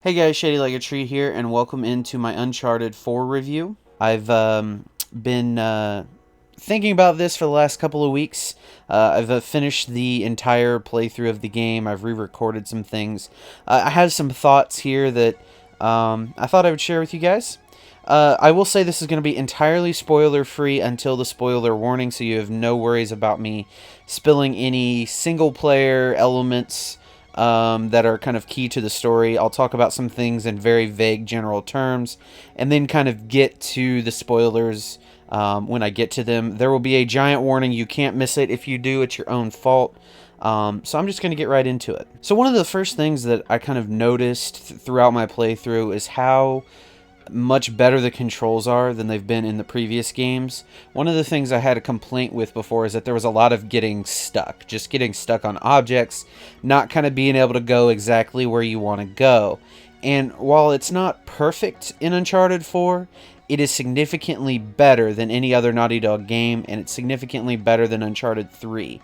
Hey guys, Shadylikeatree here, and welcome into my Uncharted 4 review. I've been thinking about this for the last couple of weeks. I've finished the entire playthrough of the game. I've re-recorded some things. I have some thoughts here that I thought I would share with you guys. I will say this is going to be entirely spoiler-free until the spoiler warning, so you have no worries about me spilling any single-player elements that are kind of key to the story. I'll talk about some things in very vague general terms, and then kind of get to the spoilers when I get to them. There will be a giant warning. You can't miss it. If you do, it's your own fault. So I'm just going to get right into it. So one of the first things that I kind of noticed throughout my playthrough is how much better the controls are than they've been in the previous games. One of the things I had a complaint with before is that there was a lot of getting stuck. Just getting stuck on objects, not kind of being able to go exactly where you want to go. And while it's not perfect in Uncharted 4, it is significantly better than any other Naughty Dog game, and it's significantly better than Uncharted 3.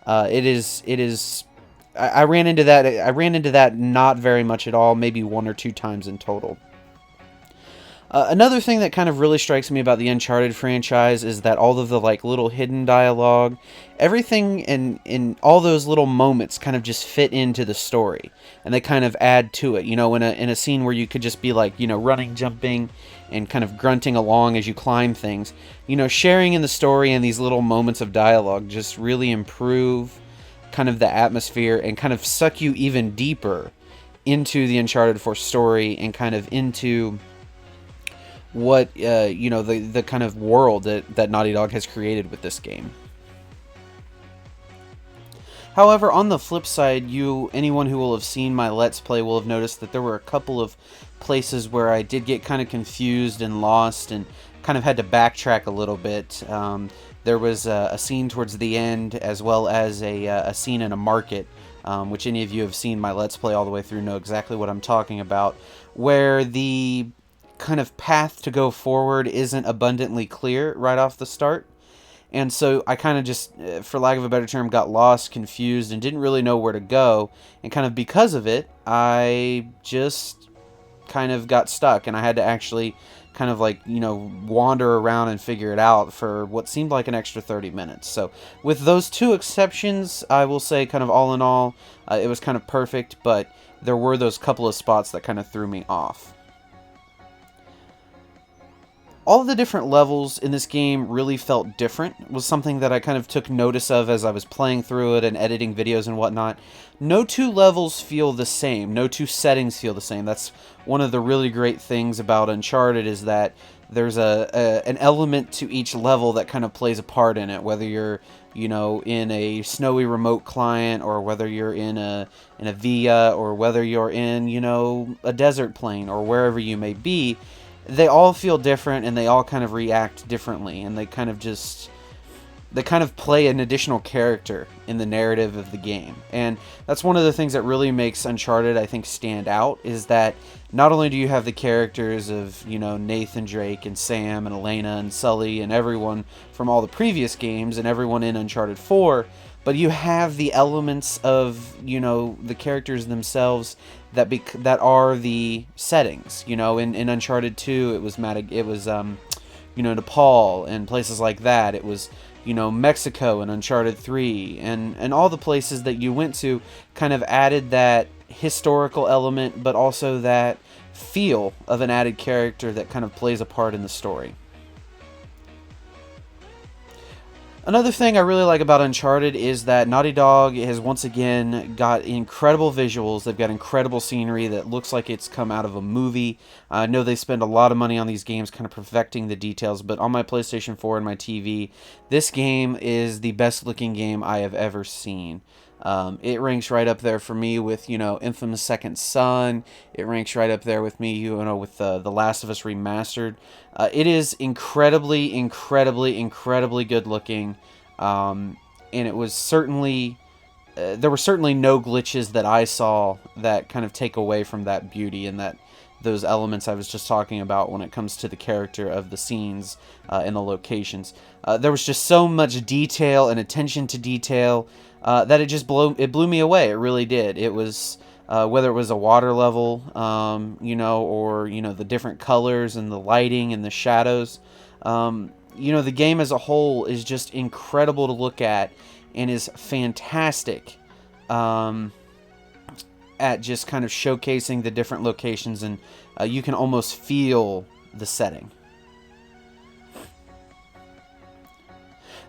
It is. I ran into that. I ran into that not very much at all, maybe one or two times in total. Another thing that kind of really strikes me about the Uncharted franchise is that all of the little hidden dialogue, everything in all those little moments kind of just fit into the story, and they kind of add to it. You know, in a scene where you could just be running, jumping, and kind of grunting along as you climb things. Sharing in the story and these little moments of dialogue just really improve kind of the atmosphere and kind of suck you even deeper into the Uncharted 4 story and kind of into what the kind of world that Naughty Dog has created with this game. However, on the flip side, anyone who will have seen my Let's Play will have noticed that there were a couple of places where I did get kind of confused and lost and kind of had to backtrack a little bit. There was a scene towards the end, as well as a scene in a market, which any of you have seen my Let's Play all the way through know exactly what I'm talking about, where the kind of path to go forward isn't abundantly clear right off the start. And so I kind of just, for lack of a better term, got lost, confused, and didn't really know where to go. And kind of because of it, I just kind of got stuck, and I had to actually kind of wander around and figure it out for what seemed like an extra 30 minutes. So with those two exceptions, I will say kind of all in all, it was kind of perfect, but there were those couple of spots that kind of threw me off. All of the different levels in this game really felt different. It was something that I kind of took notice of as I was playing through it and editing videos and whatnot. No two levels feel the same. No two settings feel the same. That's one of the really great things about Uncharted, is that there's an element to each level that kind of plays a part in it, whether you're in a snowy remote client, or whether you're in a villa, or whether you're in a desert plain, or wherever you may be. They all feel different, and they all kind of react differently, and they kind of play an additional character in the narrative of the game. And that's one of the things that really makes Uncharted, I think, stand out, is that not only do you have the characters of, Nathan Drake and Sam and Elena and Sully and everyone from all the previous games and everyone in Uncharted 4, but you have the elements of, the characters themselves that are the settings. In Uncharted 2, it was Nepal and places like that. It was Mexico in Uncharted 3, and all the places that you went to kind of added that historical element, but also that feel of an added character that kind of plays a part in the story. Another thing I really like about Uncharted is that Naughty Dog has once again got incredible visuals. They've got incredible scenery that looks like it's come out of a movie. I know they spend a lot of money on these games kind of perfecting the details, but on my PlayStation 4 and my TV, this game is the best looking game I have ever seen. It ranks right up there for me with, Infamous Second Son. It ranks right up there with me, with The Last of Us Remastered. It is incredibly, incredibly, incredibly good looking. And it was certainly, there were certainly no glitches that I saw that kind of take away from that beauty and those elements I was just talking about when it comes to the character of the scenes and the locations. There was just so much detail and attention to detail that it blew me away. It really did. It was whether it was a water level, or the different colors and the lighting and the shadows. The game as a whole is just incredible to look at and is fantastic at just kind of showcasing the different locations, and you can almost feel the setting.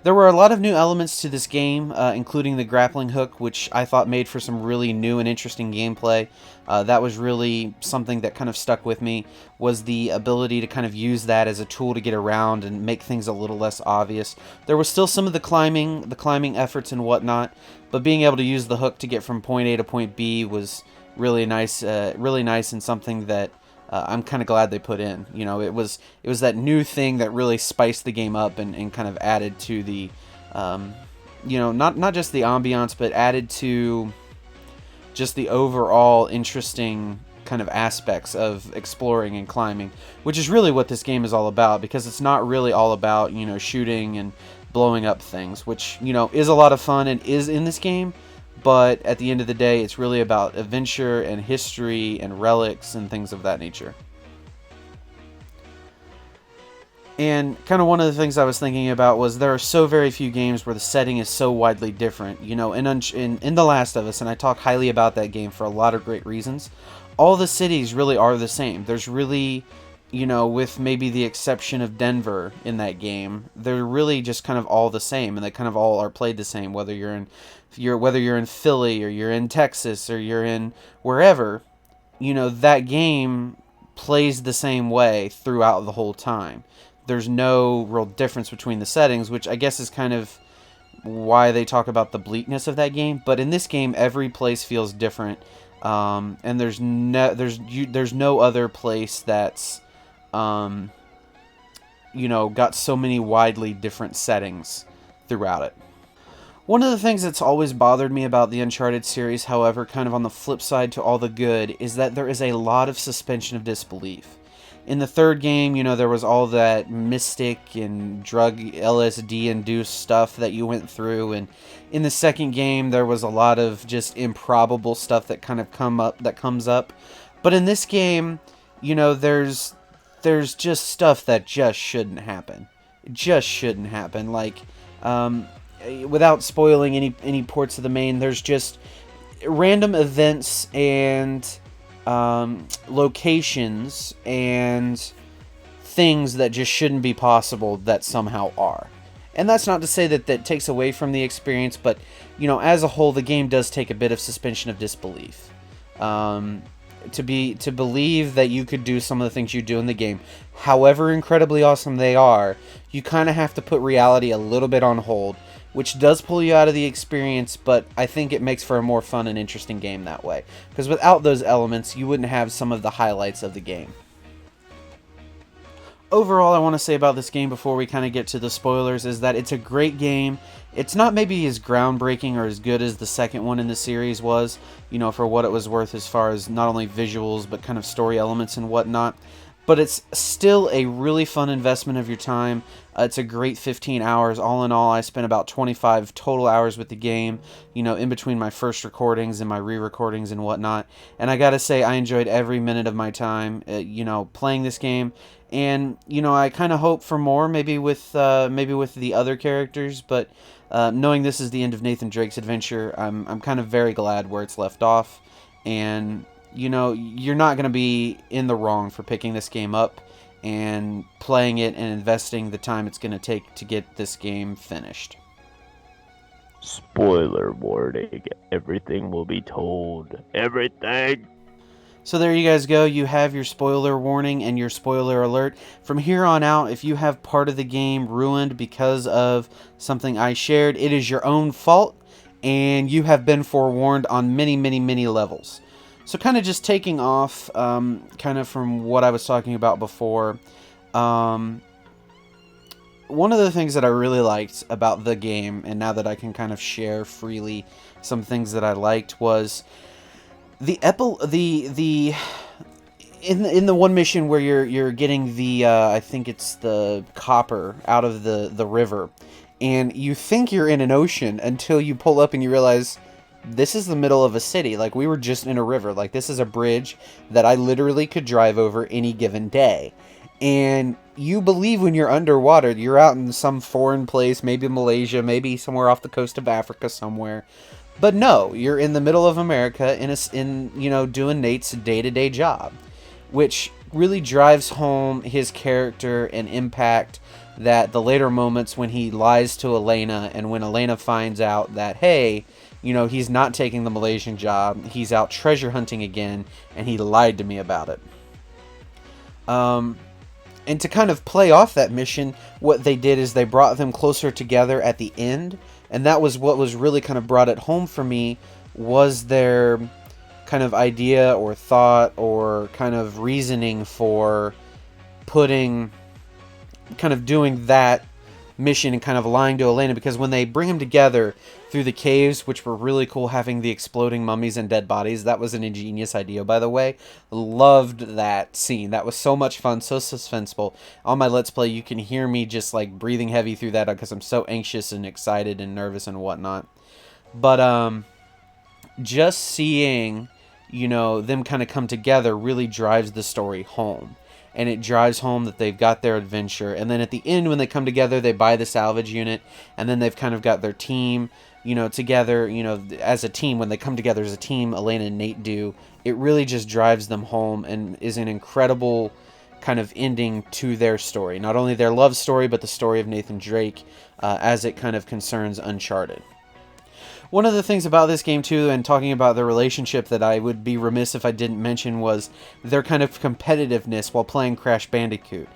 There were a lot of new elements to this game, including the grappling hook, which I thought made for some really new and interesting gameplay. That was really something that kind of stuck with me, was the ability to kind of use that as a tool to get around and make things a little less obvious. There was still some of the climbing efforts and whatnot, but being able to use the hook to get from point A to point B was really nice and something that I'm kind of glad they put in. It was that new thing that really spiced the game up and kind of added to the, not just the ambiance, but added to just the overall interesting kind of aspects of exploring and climbing, which is really what this game is all about, because it's not really all about, shooting and blowing up things, which, is a lot of fun and is in this game. But at the end of the day, it's really about adventure and history and relics and things of that nature. And kind of one of the things I was thinking about was there are so very few games where the setting is so widely different. In The Last of Us, and I talk highly about that game for a lot of great reasons, all the cities really are the same. There's really, with maybe the exception of Denver in that game, they're really just kind of all the same, and they kind of all are played the same, whether you're in Philly or you're in Texas or you're in wherever. That game plays the same way throughout the whole time. There's no real difference between the settings, which I guess is kind of why they talk about the bleakness of that game. But in this game, every place feels different, and there's no other place that's got so many widely different settings throughout it. One of the things that's always bothered me about the Uncharted series, however, kind of on the flip side to all the good, is that there is a lot of suspension of disbelief. In the third game, there was all that mystic and drug LSD-induced stuff that you went through, and in the second game, there was a lot of just improbable stuff that kind of comes up. But in this game, there's just stuff that just shouldn't happen. It just shouldn't happen. Like, without spoiling any ports of the main, there's just random events and locations and things that just shouldn't be possible that somehow are. And that's not to say that that takes away from the experience, but as a whole, the game does take a bit of suspension of disbelief. To believe that you could do some of the things you do in the game, however incredibly awesome they are, you kind of have to put reality a little bit on hold, which does pull you out of the experience, but I think it makes for a more fun and interesting game that way. Because without those elements, you wouldn't have some of the highlights of the game. Overall, I want to say about this game before we kind of get to the spoilers is that it's a great game. It's not maybe as groundbreaking or as good as the second one in the series was, for what it was worth as far as not only visuals, but kind of story elements and whatnot. But it's still a really fun investment of your time. It's a great 15 hours. All in all, I spent about 25 total hours with the game, in between my first recordings and my re-recordings and whatnot. And I gotta say, I enjoyed every minute of my time, playing this game. And, I kind of hope for more, maybe with the other characters, but knowing this is the end of Nathan Drake's adventure, I'm kind of very glad where it's left off. And you're not going to be in the wrong for picking this game up and playing it and investing the time it's going to take to get this game finished. Spoiler warning, everything will be told. Everything! So there you guys go. You have your spoiler warning and your spoiler alert. From here on out, if you have part of the game ruined because of something I shared, it is your own fault, and you have been forewarned on many, many, many levels. So kind of just taking off kind of from what I was talking about before, one of the things that I really liked about the game, and now that I can kind of share freely some things that I liked, was in the one mission where you're getting the I think it's the copper out of the river, and you think you're in an ocean until you pull up and you realize this is the middle of a city. Like, we were just in a river. Like, this is a bridge that I literally could drive over any given day. And you believe when you're underwater, you're out in some foreign place, maybe Malaysia, maybe somewhere off the coast of Africa somewhere. But no, you're in the middle of America doing Nate's day-to-day job, which really drives home his character and impact that the later moments when he lies to Elena, and when Elena finds out that, hey, he's not taking the Malaysian job, he's out treasure hunting again, and he lied to me about it. And to kind of play off that mission, what they did is they brought them closer together at the end, and that was what was really kind of brought it home for me, was their kind of idea or thought or kind of reasoning for doing that mission and kind of lying to Elena, because when they bring them together through the caves, which were really cool, having the exploding mummies and dead bodies, that was an ingenious idea, by the way. Loved that scene. That was so much fun, so suspenseful. On my Let's Play, you can hear me just like breathing heavy through that because I'm so anxious and excited and nervous and whatnot. But just seeing them kind of come together really drives the story home. And it drives home that they've got their adventure. And then at the end, when they come together, they buy the salvage unit. And then they've kind of got their team, together, as a team. When they come together as a team, Elena and Nate do. It really just drives them home and is an incredible kind of ending to their story. Not only their love story, but the story of Nathan Drake as it kind of concerns Uncharted. One of the things about this game, too, and talking about the relationship that I would be remiss if I didn't mention, was their kind of competitiveness while playing Crash Bandicoot.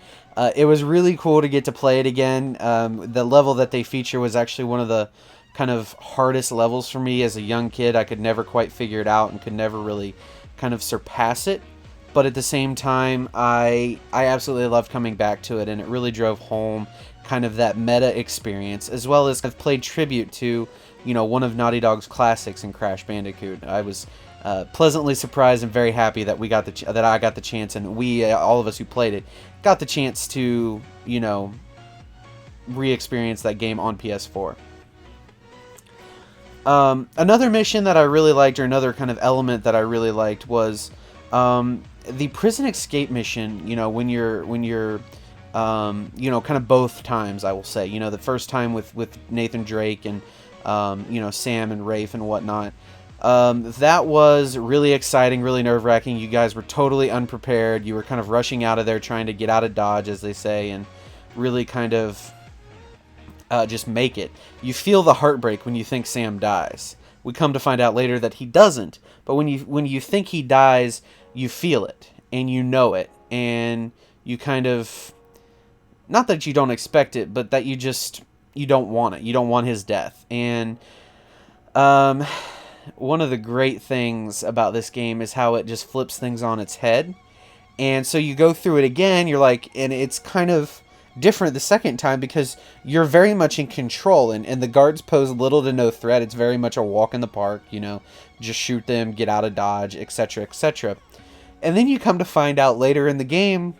It was really cool to get to play it again. The level that they feature was actually one of the kind of hardest levels for me as a young kid. I could never quite figure it out and could never really kind of surpass it. But at the same time, I absolutely loved coming back to it, and it really drove home kind of that meta experience, as well as I've played tribute to one of Naughty Dog's classics in Crash Bandicoot. I was pleasantly surprised and very happy that that I got the chance, and all of us who played it, got the chance to, re-experience that game on PS4. Another mission that I really liked, or another kind of element that I really liked, was the prison escape mission. When you're kind of both times, I will say. The first time with Nathan Drake and Sam and Rafe and whatnot. That was really exciting, really nerve-wracking. You guys were totally unprepared. You were kind of rushing out of there, trying to get out of Dodge, as they say, and really kind of just make it. You feel the heartbreak when you think Sam dies. We come to find out later that he doesn't, but when you think he dies, you feel it, and you know it, and you kind of, not that you don't expect it, but that you don't want it. You don't want his death. And one of the great things about this game is how it just flips things on its head. And so you go through it again, you're like, and it's kind of different the second time because you're very much in control, and the guards pose little to no threat. It's very much a walk in the park, just shoot them, get out of Dodge, etc., etc. And then you come to find out later in the game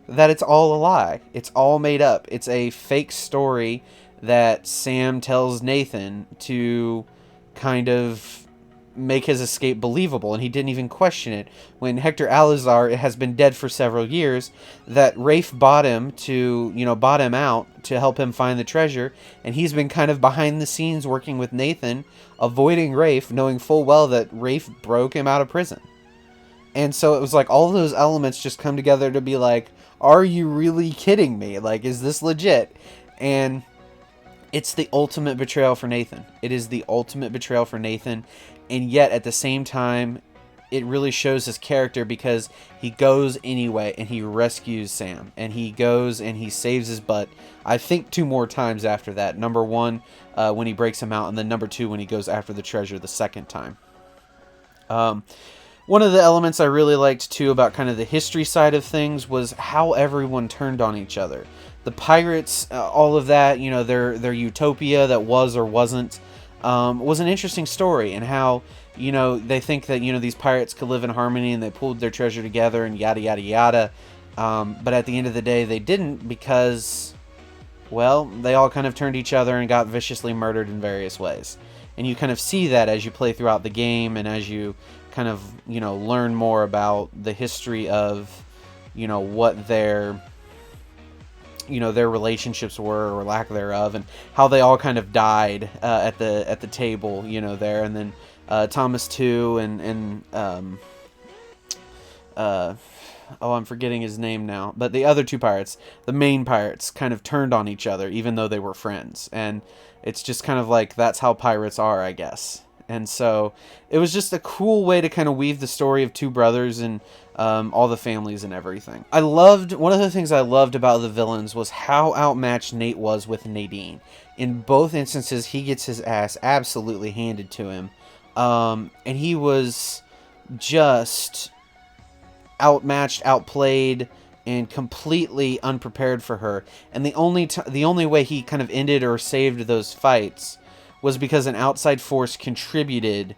that it's all a lie. It's all made up. It's a fake story that Sam tells Nathan to kind of make his escape believable, and he didn't even question it. When Hector Alizar has been dead for several years, that Rafe bought him out to help him find the treasure, and he's been kind of behind the scenes working with Nathan, avoiding Rafe, knowing full well that Rafe broke him out of prison. And so it was like all those elements just come together to be like, are you really kidding me? Like, is this legit? And it's the ultimate betrayal for Nathan. It is the ultimate betrayal for Nathan. And yet, at the same time, it really shows his character, because he goes anyway and he rescues Sam. And he goes and he saves his butt, I think 2 more times after that. Number 1, when he breaks him out. And then number 2, when he goes after the treasure the second time. One of the elements I really liked, too, about kind of the history side of things was how everyone turned on each other. The pirates, all of that, their utopia that was or wasn't, was an interesting story, and how, they think that, these pirates could live in harmony and they pulled their treasure together and yada, yada, yada. But at the end of the day, they didn't, because, well, they all kind of turned each other and got viciously murdered in various ways. And you kind of see that as you play throughout the game, and as you kind of, learn more about the history of, what their relationships were, or lack thereof, and how they all kind of died at the table, there. And then Thomas too, and oh, I'm forgetting his name now, but the other two pirates, the main pirates, kind of turned on each other, even though they were friends. And it's just kind of like, that's how pirates are, I guess. And so it was just a cool way to kind of weave the story of two brothers and all the families and everything. One of the things I loved about the villains was how outmatched Nate was with Nadine. In both instances, he gets his ass absolutely handed to him. And he was just outmatched, outplayed, and completely unprepared for her. And the only way he kind of ended or saved those fights was because an outside force contributed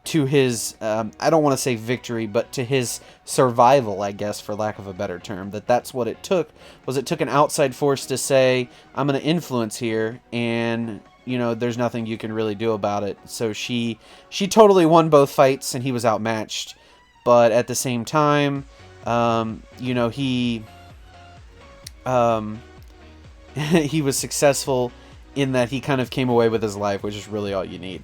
to his, I don't want to say victory, but to his survival, I guess, for lack of a better term. That's what it took, was it took an outside force to say, I'm going to influence here, and, there's nothing you can really do about it. So she totally won both fights, and he was outmatched. But at the same time, he he was successful in that he kind of came away with his life, which is really all you need.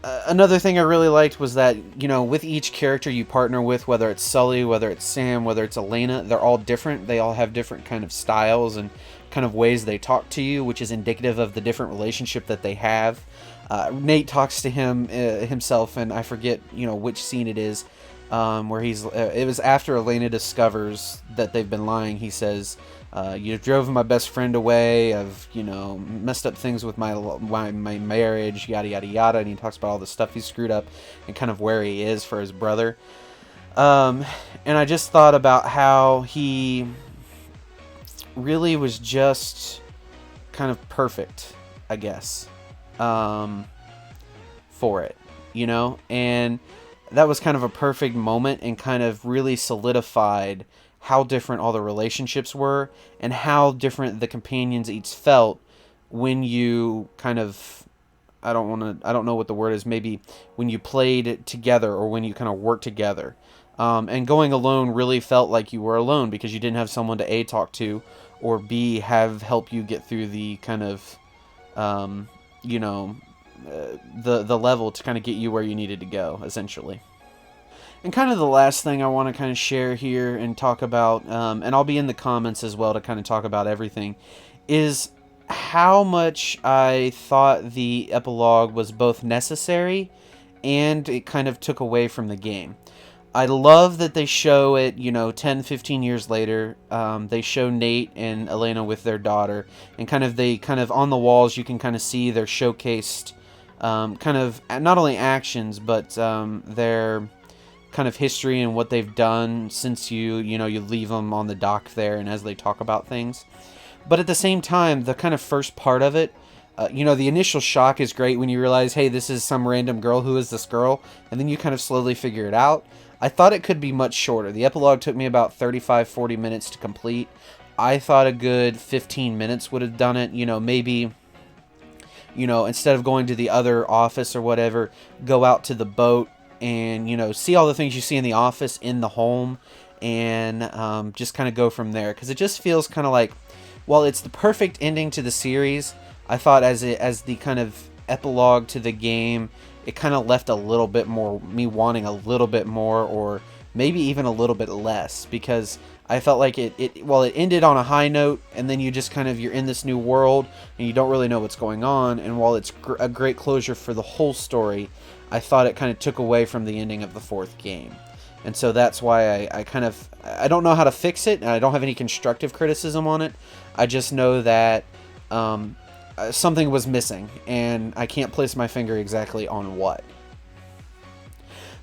Another thing I really liked was that, with each character you partner with, whether it's Sully, whether it's Sam, whether it's Elena, they're all different. They all have different kind of styles and kind of ways they talk to you, which is indicative of the different relationship that they have. Nate talks to himself, and I forget, which scene it is, where it was after Elena discovers that they've been lying. He says, you drove my best friend away. I've, messed up things with my marriage, yada, yada, yada. And he talks about all the stuff he screwed up and kind of where he is for his brother. And I just thought about how he really was just kind of perfect, I guess, for it, and that was kind of a perfect moment, and kind of really solidified how different all the relationships were, and how different the companions each felt when you kind of, I don't know what the word is, maybe when you played together, or when you kind of worked together. And going alone really felt like you were alone, because you didn't have someone to A, talk to, or B, help you get through the kind of, the level to kind of get you where you needed to go, essentially. And kind of the last thing I want to kind of share here and talk about, and I'll be in the comments as well to kind of talk about everything, is how much I thought the epilogue was both necessary and it kind of took away from the game. I love that they show it, 10, 15 years later. They show Nate and Elena with their daughter, and kind of on the walls you can kind of see their showcased kind of not only actions, but their kind of history and what they've done since you leave them on the dock there, and as they talk about things. But at the same time, the kind of first part of it, the initial shock is great when you realize, hey, this is some random girl. Who is this girl? And then you kind of slowly figure it out. I thought it could be much shorter. The epilogue took me about 35, 40 minutes to complete. I thought a good 15 minutes would have done it. Maybe, instead of going to the other office or whatever, go out to the boat and, see all the things you see in the office in the home, and just kind of go from there. Because it just feels kind of like, while it's the perfect ending to the series, I thought as the kind of epilogue to the game, it kind of left a little bit more, me wanting a little bit more, or maybe even a little bit less, because I felt like it ended on a high note, and then you just kind of, you're in this new world, and you don't really know what's going on, and while it's a great closure for the whole story, I thought it kind of took away from the ending of the fourth game. And so that's why I don't know how to fix it, and I don't have any constructive criticism on it. I just know that something was missing, and I can't place my finger exactly on what.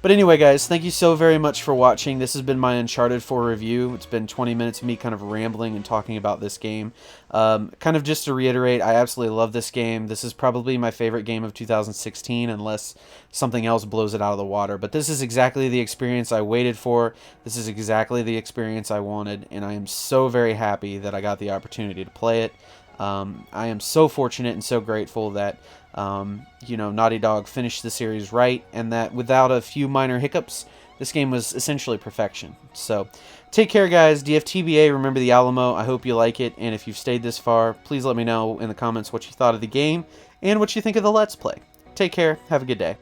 But anyway, guys, thank you so very much for watching. This has been my Uncharted 4 review. It's been 20 minutes of me kind of rambling and talking about this game. Kind of just to reiterate, I absolutely love this game. This is probably my favorite game of 2016, unless something else blows it out of the water. But this is exactly the experience I waited for. This is exactly the experience I wanted, and I am so very happy that I got the opportunity to play it. I am so fortunate and so grateful that Naughty Dog finished the series right, and that without a few minor hiccups, this game was essentially perfection. So, take care, guys. DFTBA, remember the Alamo. I hope you like it, and if you've stayed this far, please let me know in the comments what you thought of the game and what you think of the Let's Play. Take care. Have a good day.